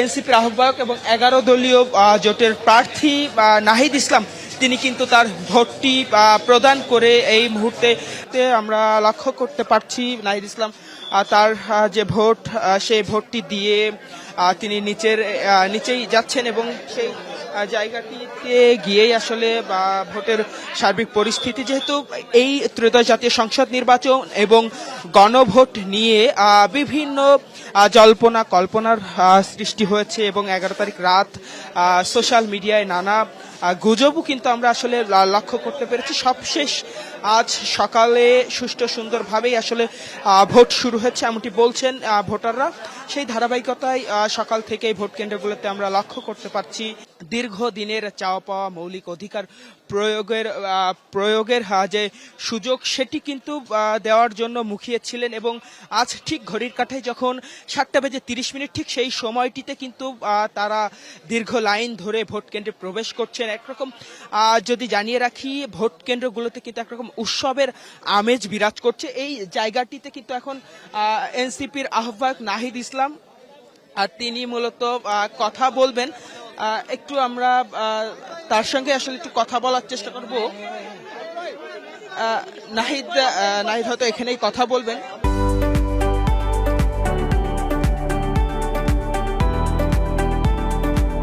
এনসিপির আহ্বায়ক এবং 11 দলীয় জোটের প্রার্থী নাহিদ ইসলাম তিনি কিন্তু তার ভোটটি প্রদান করে এই মুহূর্তে আমরা লক্ষ্য করতে পারছি নাহিদ ইসলাম তার যে ভোট সেই ভোটটি দিয়ে তিনি নিচেই যাচ্ছেন এবং সেই জায়গাটিতে গিয়েই আসলে ভোটের সার্বিক পরিস্থিতি যেহেতু এই ত্রয়োদশ জাতীয় সংসদ নির্বাচন এবং গণভোট নিয়ে বিভিন্ন জল্পনা কল্পনার সৃষ্টি হয়েছে এবং 11 তারিখ রাত সোশ্যাল মিডিয়ায় নানা গুজবও কিন্তু আমরা আসলে লক্ষ্য করতে পেরেছি। সবশেষ আজ সকালে সুষ্ঠু সুন্দরভাবেই আসলে ভোট শুরু হয়েছে এমনটি বলছেন ভোটাররা। সেই ধারাবাহিকতায় সকাল থেকেই ভোট কেন্দ্রগুলোতে আমরা লক্ষ্য করতে পারছি দীর্ঘদিনের চাওয়া পাওয়া মৌলিক অধিকার প্রয়োগের যে সুযোগ সেটি কিন্তু দেওয়ার জন্য মুখিয়েছিলেন এবং আজ ঠিক ঘড়ির কাঁটায় যখন 7:30 ঠিক সেই সময়টিতে কিন্তু তারা দীর্ঘ লাইন ধরে ভোট কেন্দ্রে প্রবেশ করছেন। একরকম যদি জানিয়ে রাখি ভোট কেন্দ্রগুলোতে কিন্তু একরকম উৎসবের আমেজ বিরাজ করছে। এই জায়গাটিতে কিন্তু এখন এনসিপির আহ্বায়ক নাহিদ ইসলাম আর তিনি মূলত কথা বলবেন। একটু আমরা তার সঙ্গে আসলে একটু কথা বলার চেষ্টা করব। নাহিদ হয়তো এখানেই কথা বলবেন।